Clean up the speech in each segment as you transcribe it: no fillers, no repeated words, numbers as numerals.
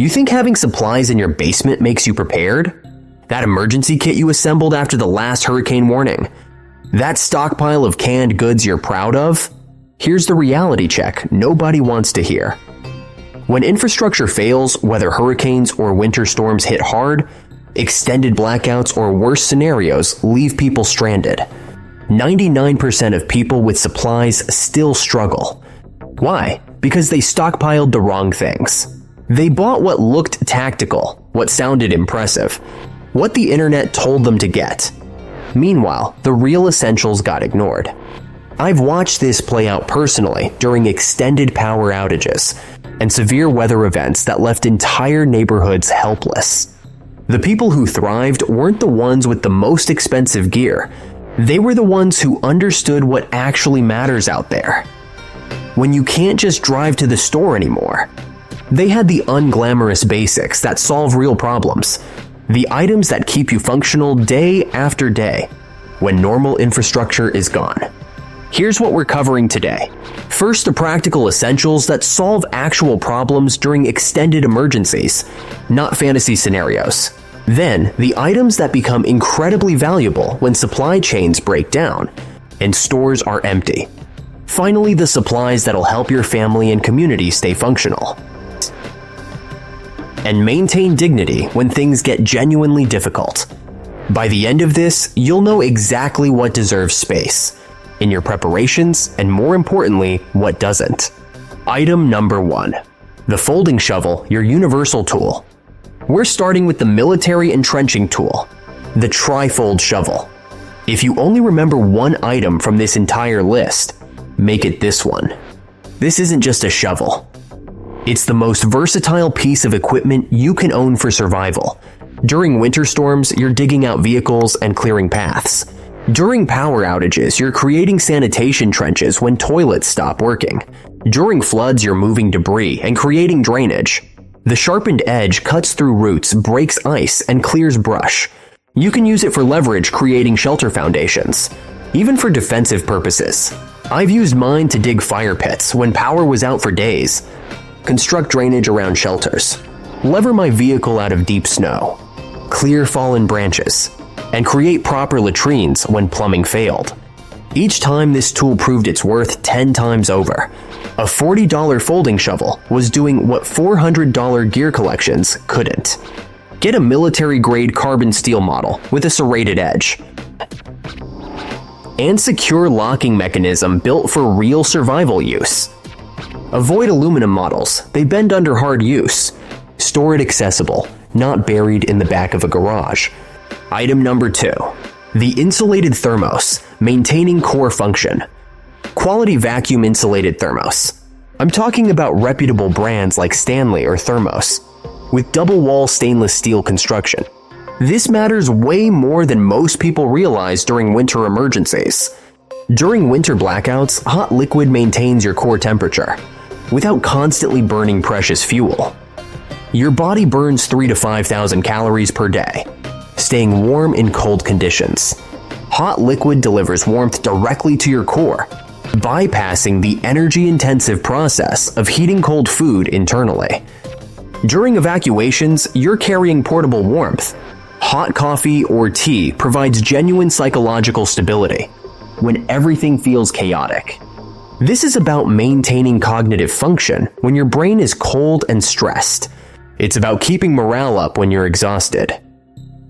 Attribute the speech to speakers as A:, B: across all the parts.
A: You think having supplies in your basement makes you prepared? That emergency kit you assembled after the last hurricane warning? That stockpile of canned goods you're proud of? Here's the reality check nobody wants to hear. When infrastructure fails, whether hurricanes or winter storms hit hard, extended blackouts or worse scenarios leave people stranded. 99% of people with supplies still struggle. Why? Because they stockpiled the wrong things. They bought what looked tactical, what sounded impressive, what the internet told them to get. Meanwhile, the real essentials got ignored. I've watched this play out personally during extended power outages and severe weather events that left entire neighborhoods helpless. The people who thrived weren't the ones with the most expensive gear. They were the ones who understood what actually matters out there. When you can't just drive to the store anymore. They had the unglamorous basics that solve real problems. The items that keep you functional day after day, when normal infrastructure is gone. Here's what we're covering today. First, the practical essentials that solve actual problems during extended emergencies, not fantasy scenarios. Then, the items that become incredibly valuable when supply chains break down and stores are empty. Finally, the supplies that'll help your family and community stay functional and maintain dignity when things get genuinely difficult. By the end of this, you'll know exactly what deserves space in your preparations and, more importantly, what doesn't. Item number 1. The folding shovel, your universal tool. We're starting with the military entrenching tool, the trifold shovel. If you only remember one item from this entire list, make it this one. This isn't just a shovel. It's the most versatile piece of equipment you can own for survival. During winter storms, you're digging out vehicles and clearing paths. During power outages, you're creating sanitation trenches when toilets stop working. During floods, you're moving debris and creating drainage. The sharpened edge cuts through roots, breaks ice, and clears brush. You can use it for leverage, creating shelter foundations. Even for defensive purposes. I've used mine to dig fire pits when power was out for days. Construct drainage around shelters, lever my vehicle out of deep snow, clear fallen branches, and create proper latrines when plumbing failed. Each time this tool proved its worth 10 times over. A $40 folding shovel was doing what $400 gear collections couldn't. Get a military-grade carbon steel model with a serrated edge and secure locking mechanism built for real survival use. Avoid aluminum models, they bend under hard use. Store it accessible, not buried in the back of a garage. Item number 2. The insulated thermos, maintaining core function. Quality vacuum insulated thermos. I'm talking about reputable brands like Stanley or Thermos, with double wall stainless steel construction. This matters way more than most people realize during winter emergencies. During winter blackouts, hot liquid maintains your core temperature, without constantly burning precious fuel. Your body burns 3,000 to 5,000 calories per day, staying warm in cold conditions. Hot liquid delivers warmth directly to your core, bypassing the energy-intensive process of heating cold food internally. During evacuations, you're carrying portable warmth. Hot coffee or tea provides genuine psychological stability when everything feels chaotic. This is about maintaining cognitive function when your brain is cold and stressed. It's about keeping morale up when you're exhausted.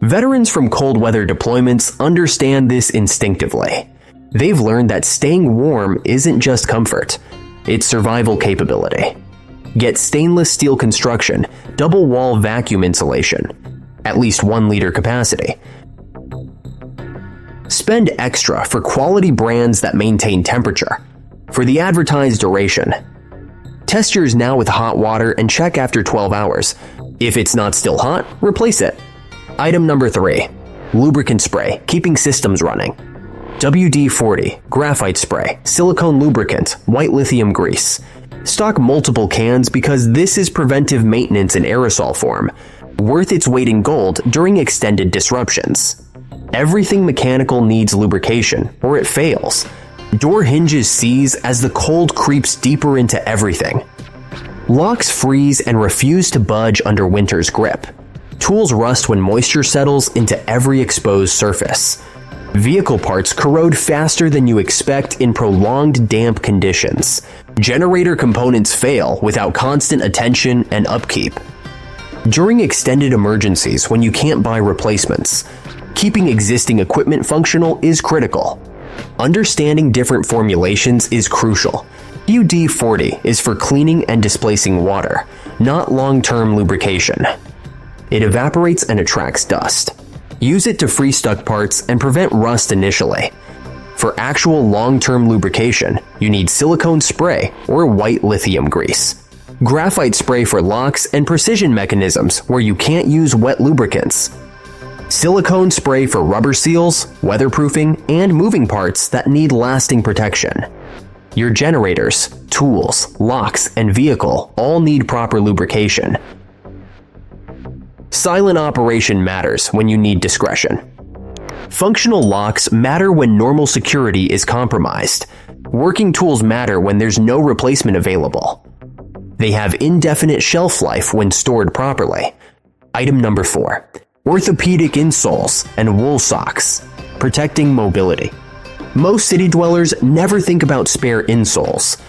A: Veterans from cold weather deployments understand this instinctively. They've learned that staying warm isn't just comfort, it's survival capability. Get stainless steel construction, double wall vacuum insulation, at least 1 liter capacity. Spend extra for quality brands that maintain temperature for the advertised duration. Test yours now with hot water and check after 12 hours. If it's not still hot, replace it. Item number 3. Lubricant spray, keeping systems running. WD-40, graphite spray, silicone lubricant, white lithium grease. Stock multiple cans because this is preventive maintenance in aerosol form, worth its weight in gold during extended disruptions. Everything mechanical needs lubrication, or it fails. Door hinges seize as the cold creeps deeper into everything. Locks freeze and refuse to budge under winter's grip. Tools rust when moisture settles into every exposed surface. Vehicle parts corrode faster than you expect in prolonged damp conditions. Generator components fail without constant attention and upkeep. During extended emergencies when you can't buy replacements, keeping existing equipment functional is critical. Understanding different formulations is crucial. UD40 is for cleaning and displacing water, not long-term lubrication. It evaporates and attracts dust. Use it to free stuck parts and prevent rust initially. For actual long-term lubrication, you need silicone spray or white lithium grease. Graphite spray for locks and precision mechanisms where you can't use wet lubricants. Silicone spray for rubber seals, weatherproofing, and moving parts that need lasting protection. Your generators, tools, locks, and vehicle all need proper lubrication. Silent operation matters when you need discretion. Functional locks matter when normal security is compromised. Working tools matter when there's no replacement available. They have indefinite shelf life when stored properly. Item number 4. Orthopedic insoles and wool socks, protecting mobility. Most city dwellers never think about spare insoles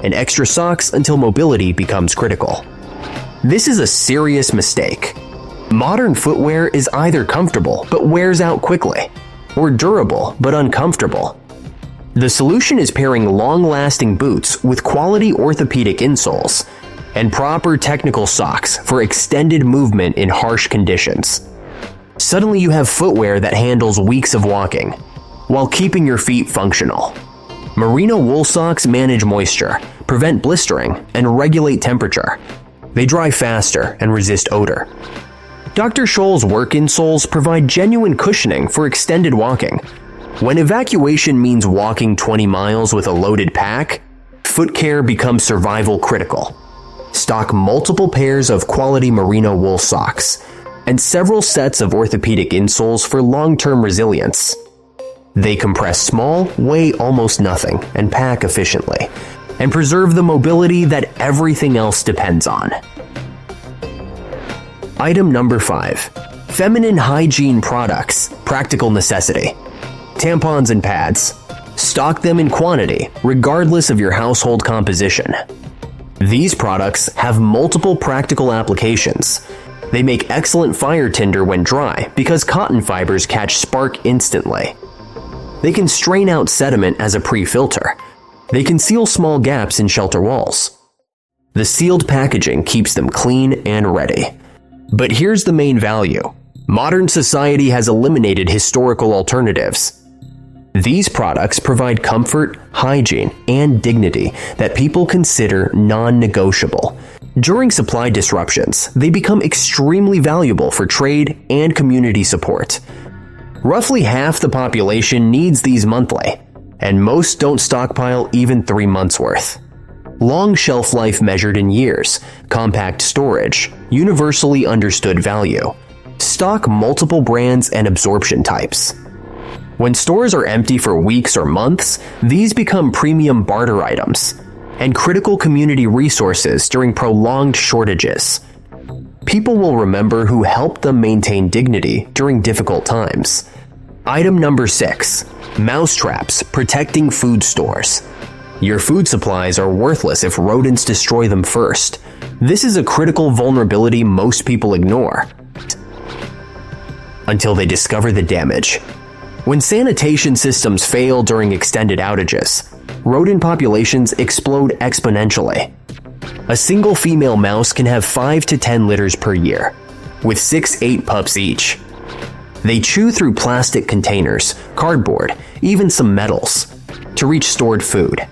A: and extra socks until mobility becomes critical. This is a serious mistake. Modern footwear is either comfortable but wears out quickly, or durable but uncomfortable. The solution is pairing long-lasting boots with quality orthopedic insoles and proper technical socks for extended movement in harsh conditions. Suddenly you have footwear that handles weeks of walking, while keeping your feet functional. Merino wool socks manage moisture, prevent blistering, and regulate temperature. They dry faster and resist odor. Dr. Scholl's work insoles provide genuine cushioning for extended walking. When evacuation means walking 20 miles with a loaded pack, foot care becomes survival critical. Stock multiple pairs of quality merino wool socks and several sets of orthopedic insoles for long-term resilience. They compress small, weigh almost nothing, and pack efficiently, and preserve the mobility that everything else depends on. Item number 5. Feminine hygiene products, practical necessity. Tampons and pads. Stock them in quantity, regardless of your household composition. These products have multiple practical applications. They make excellent fire tinder when dry because cotton fibers catch spark instantly. They can strain out sediment as a pre-filter. They can seal small gaps in shelter walls. The sealed packaging keeps them clean and ready. But here's the main value. Modern society has eliminated historical alternatives. These products provide comfort, hygiene, and dignity that people consider non-negotiable. During supply disruptions, they become extremely valuable for trade and community support. Roughly half the population needs these monthly, and most don't stockpile even 3 months' worth. Long shelf life measured in years, compact storage, universally understood value. Stock multiple brands and absorption types. When stores are empty for weeks or months, these become premium barter items and critical community resources during prolonged shortages. People will remember who helped them maintain dignity during difficult times. Item number 6. Mousetraps protecting food stores. Your food supplies are worthless if rodents destroy them first. This is a critical vulnerability most people ignore until they discover the damage. When sanitation systems fail during extended outages, rodent populations explode exponentially. A single female mouse can have 5 to 10 litters per year, with 6-8 pups each. They chew through plastic containers, cardboard, even some metals, to reach stored food.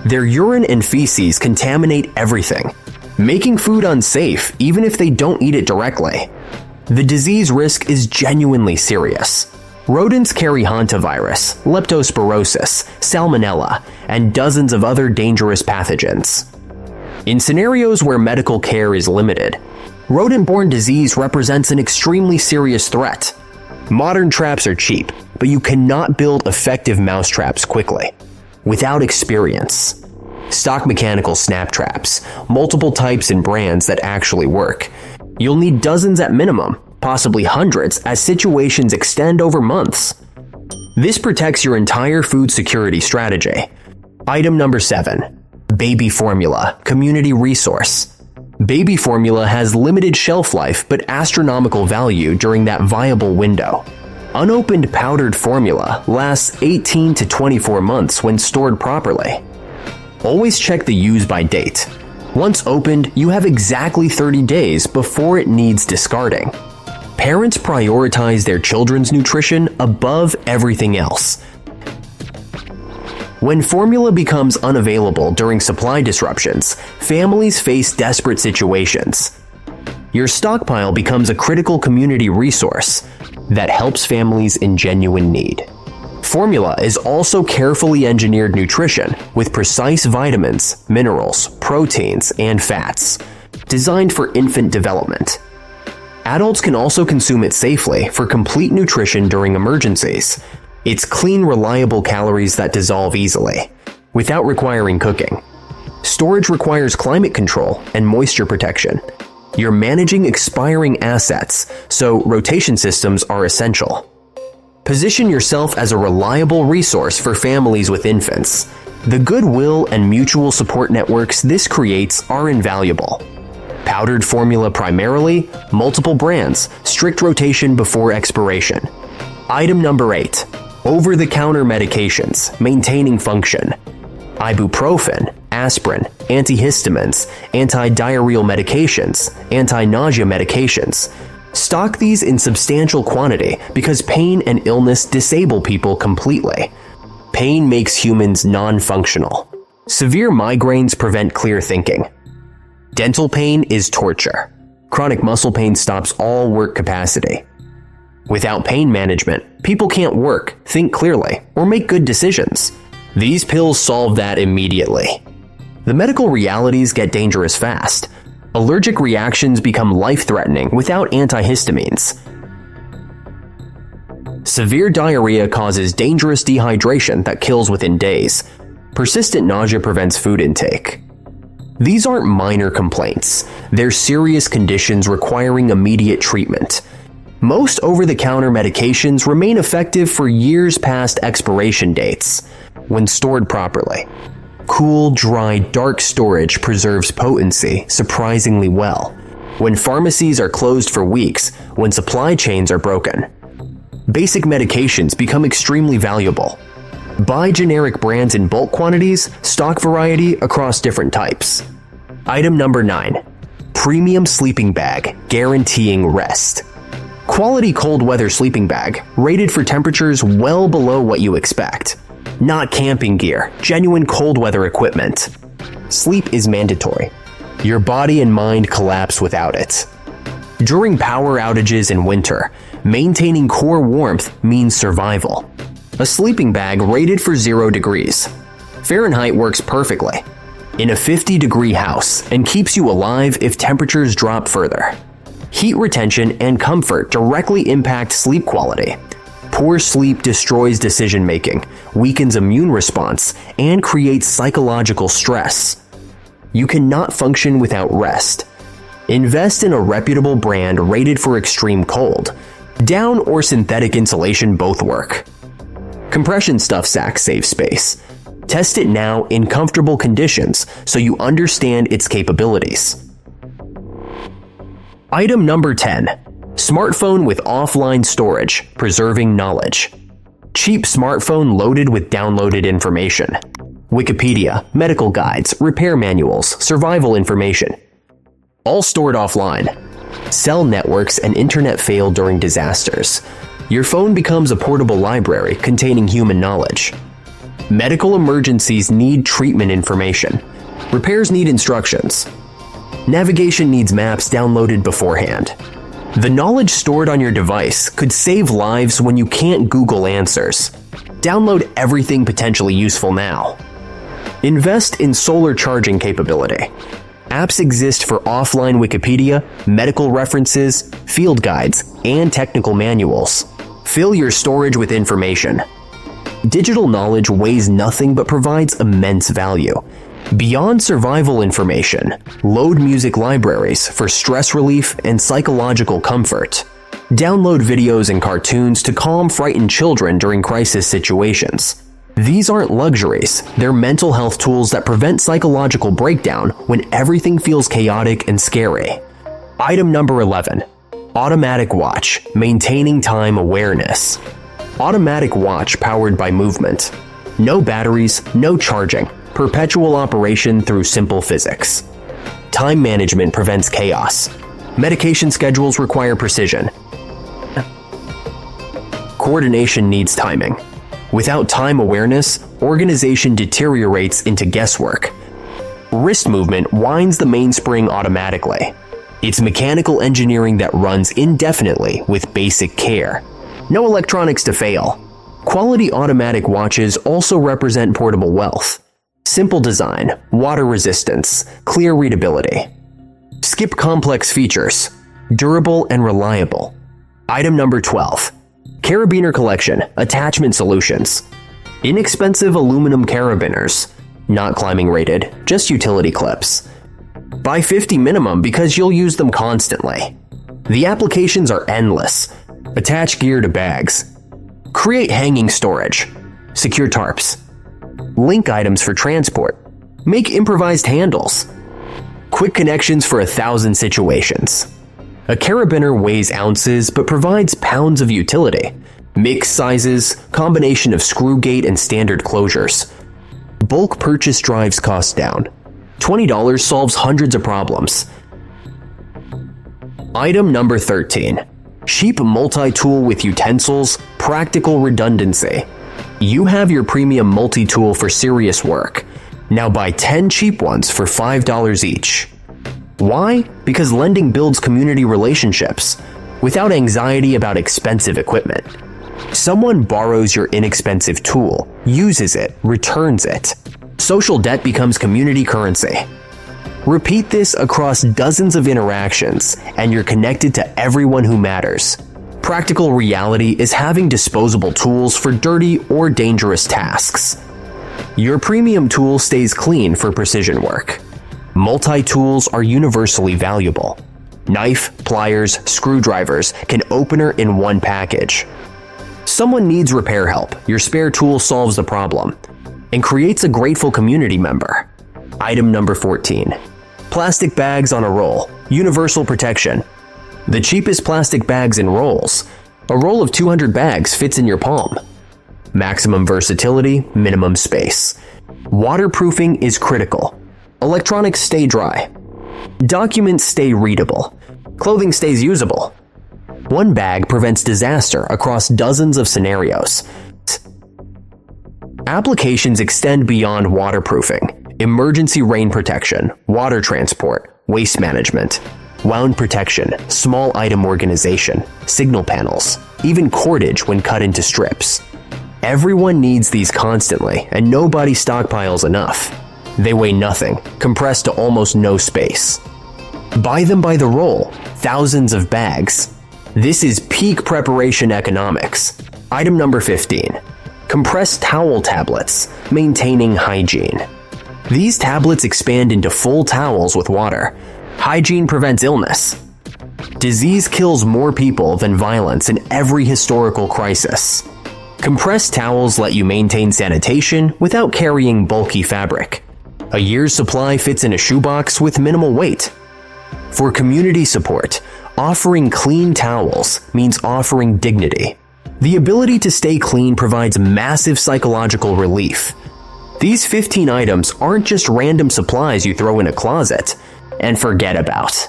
A: Their urine and feces contaminate everything, making food unsafe even if they don't eat it directly. The disease risk is genuinely serious. Rodents carry hantavirus, leptospirosis, salmonella, and dozens of other dangerous pathogens. In scenarios where medical care is limited, rodent-borne disease represents an extremely serious threat. Modern traps are cheap, but you cannot build effective mousetraps quickly, without experience. Stock mechanical snap traps, multiple types and brands that actually work. You'll need dozens at minimum, possibly hundreds as situations extend over months. This protects your entire food security strategy. Item number 7. Baby formula, community resource. Baby formula has limited shelf life but astronomical value during that viable window. Unopened powdered formula lasts 18 to 24 months when stored properly. Always check the use-by date. Once opened, you have exactly 30 days before it needs discarding. Parents prioritize their children's nutrition above everything else. When formula becomes unavailable during supply disruptions, families face desperate situations. Your stockpile becomes a critical community resource that helps families in genuine need. Formula is also carefully engineered nutrition with precise vitamins, minerals, proteins, and fats, designed for infant development. Adults can also consume it safely for complete nutrition during emergencies. It's clean, reliable calories that dissolve easily, without requiring cooking. Storage requires climate control and moisture protection. You're managing expiring assets, so rotation systems are essential. Position yourself as a reliable resource for families with infants. The goodwill and mutual support networks this creates are invaluable. Powdered formula primarily, multiple brands, strict rotation before expiration. Item number 8. Over-the-counter medications, maintaining function. Ibuprofen, aspirin, antihistamines, anti-diarrheal medications, anti-nausea medications. Stock these in substantial quantity because pain and illness disable people completely. Pain makes humans non-functional. Severe migraines prevent clear thinking. Dental pain is torture. Chronic muscle pain stops all work capacity. Without pain management, people can't work, think clearly, or make good decisions. These pills solve that immediately. The medical realities get dangerous fast. Allergic reactions become life-threatening without antihistamines. Severe diarrhea causes dangerous dehydration that kills within days. Persistent nausea prevents food intake. These aren't minor complaints. They're serious conditions requiring immediate treatment. Most over-the-counter medications remain effective for years past expiration dates, when stored properly. Cool, dry, dark storage preserves potency surprisingly well, when pharmacies are closed for weeks, when supply chains are broken. Basic medications become extremely valuable. Buy generic brands in bulk quantities, stock variety across different types. Item number 9. Premium sleeping bag, guaranteeing rest. Quality cold weather sleeping bag, rated for temperatures well below what you expect. Not camping gear, genuine cold weather equipment. Sleep is mandatory. Your body and mind collapse without it. During power outages in winter, maintaining core warmth means survival. A sleeping bag rated for 0 degrees. Fahrenheit works perfectly in a 50-degree house and keeps you alive if temperatures drop further. Heat retention and comfort directly impact sleep quality. Poor sleep destroys decision-making, weakens immune response, and creates psychological stress. You cannot function without rest. Invest in a reputable brand rated for extreme cold. Down or synthetic insulation both work. Compression stuff sack saves space. Test it now in comfortable conditions so you understand its capabilities. Item number 10. Smartphone with offline storage, preserving knowledge. Cheap smartphone loaded with downloaded information. Wikipedia, medical guides, repair manuals, survival information. All stored offline. Cell networks and internet fail during disasters. Your phone becomes a portable library containing human knowledge. Medical emergencies need treatment information. Repairs need instructions. Navigation needs maps downloaded beforehand. The knowledge stored on your device could save lives when you can't Google answers. Download everything potentially useful now. Invest in solar charging capability. Apps exist for offline Wikipedia, medical references, field guides, and technical manuals. Fill your storage with information. Digital knowledge weighs nothing but provides immense value. Beyond survival information, load music libraries for stress relief and psychological comfort. Download videos and cartoons to calm frightened children during crisis situations. These aren't luxuries, they're mental health tools that prevent psychological breakdown when everything feels chaotic and scary. Item number 11. Automatic watch, maintaining time awareness. Automatic watch powered by movement. No batteries, no charging. Perpetual operation through simple physics. Time management prevents chaos. Medication schedules require precision. Coordination needs timing. Without time awareness, organization deteriorates into guesswork. Wrist movement winds the mainspring automatically. It's mechanical engineering that runs indefinitely with basic care. No electronics to fail. Quality automatic watches also represent portable wealth. Simple design, water resistance, clear readability. Skip complex features. Durable and reliable. Item number 12. Carabiner collection, attachment solutions. Inexpensive aluminum carabiners. Not climbing rated, just utility clips. Buy 50 minimum because you'll use them constantly. The applications are endless. Attach gear to bags. Create hanging storage. Secure tarps. Link items for transport. Make improvised handles. Quick connections for 1,000 situations. A carabiner weighs ounces but provides pounds of utility. Mix sizes, combination of screw gate and standard closures. Bulk purchase drives costs down. $20 solves hundreds of problems. Item number 13. Cheap multi-tool with utensils, practical redundancy. You have your premium multi-tool for serious work. Now buy 10 cheap ones for $5 each. Why? Because lending builds community relationships, without anxiety about expensive equipment. Someone borrows your inexpensive tool, uses it, returns it. Social debt becomes community currency. Repeat this across dozens of interactions, and you're connected to everyone who matters. Practical reality is having disposable tools for dirty or dangerous tasks. Your premium tool stays clean for precision work. Multi-tools are universally valuable. Knife, pliers, screwdrivers can opener in one package. Someone needs repair help, your spare tool solves the problem, and creates a grateful community member. Item number 14. Plastic bags on a roll, universal protection. The cheapest plastic bags in rolls. A roll of 200 bags fits in your palm. Maximum versatility, minimum space. Waterproofing is critical. Electronics stay dry. Documents stay readable. Clothing stays usable. One bag prevents disaster across dozens of scenarios. Applications extend beyond waterproofing. Emergency rain protection, water transport, waste management, wound protection, small item organization, signal panels, even cordage when cut into strips. Everyone needs these constantly, and nobody stockpiles enough. They weigh nothing, compressed to almost no space. Buy them by the roll, thousands of bags. This is peak preparation economics. Item number 15. Compressed towel tablets, maintaining hygiene. These tablets expand into full towels with water. Hygiene prevents illness. Disease kills more people than violence in every historical crisis. Compressed towels let you maintain sanitation without carrying bulky fabric. A year's supply fits in a shoebox with minimal weight. For community support, offering clean towels means offering dignity. The ability to stay clean provides massive psychological relief. These 15 items aren't just random supplies you throw in a closet and forget about.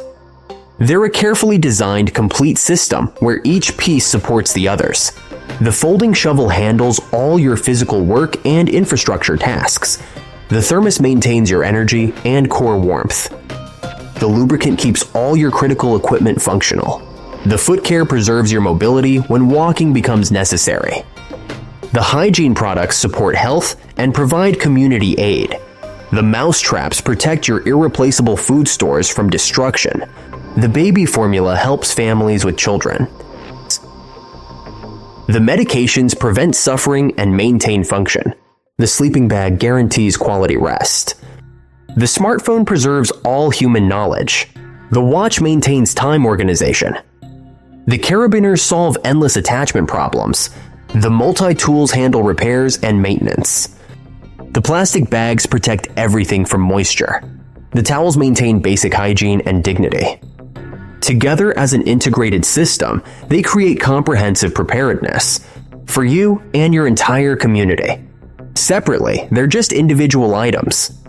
A: They're a carefully designed, complete system where each piece supports the others. The folding shovel handles all your physical work and infrastructure tasks. The thermos maintains your energy and core warmth. The lubricant keeps all your critical equipment functional. The foot care preserves your mobility when walking becomes necessary. The hygiene products support health and provide community aid. The mouse traps protect your irreplaceable food stores from destruction. The baby formula helps families with children. The medications prevent suffering and maintain function. The sleeping bag guarantees quality rest. The smartphone preserves all human knowledge. The watch maintains time organization. The carabiners solve endless attachment problems. The multi-tools handle repairs and maintenance. The plastic bags protect everything from moisture. The towels maintain basic hygiene and dignity. Together as an integrated system, they create comprehensive preparedness for you and your entire community. Separately, they're just individual items.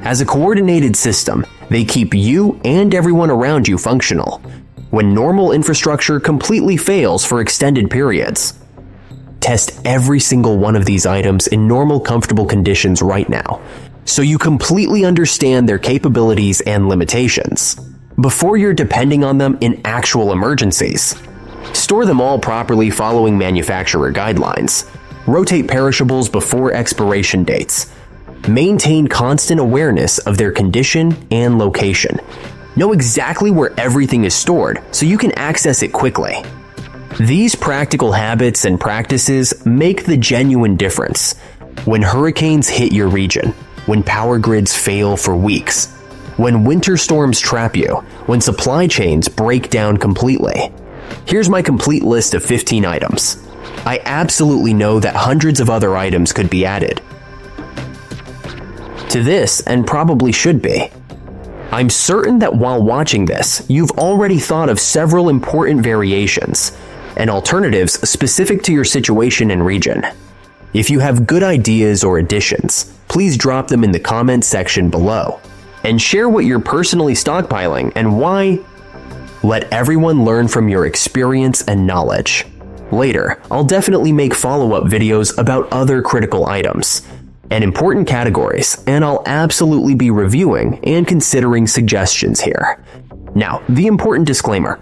A: As a coordinated system, they keep you and everyone around you functional when normal infrastructure completely fails for extended periods. Test every single one of these items in normal, comfortable conditions right now, so you completely understand their capabilities and limitations before you're depending on them in actual emergencies. Store them all properly following manufacturer guidelines. Rotate perishables before expiration dates. Maintain constant awareness of their condition and location. Know exactly where everything is stored so you can access it quickly. These practical habits and practices make the genuine difference when hurricanes hit your region, when power grids fail for weeks, when winter storms trap you, when supply chains break down completely. Here's my complete list of 15 items. I absolutely know that hundreds of other items could be added to this, and probably should be. I'm certain that while watching this, you've already thought of several important variations and alternatives specific to your situation and region. If you have good ideas or additions, please drop them in the comments section below and share what you're personally stockpiling and why. Let everyone learn from your experience and knowledge. Later, I'll definitely make follow-up videos about other critical items and important categories, and I'll absolutely be reviewing and considering suggestions here. Now, the important disclaimer.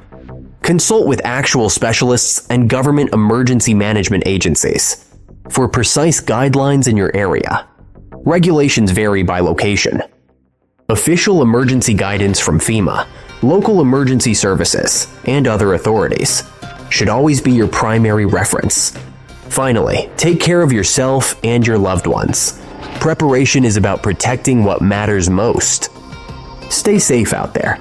A: Consult with actual specialists and government emergency management agencies for precise guidelines in your area. Regulations vary by location. Official emergency guidance from FEMA, local emergency services, and other authorities should always be your primary reference. Finally, take care of yourself and your loved ones. Preparation is about protecting what matters most. Stay safe out there.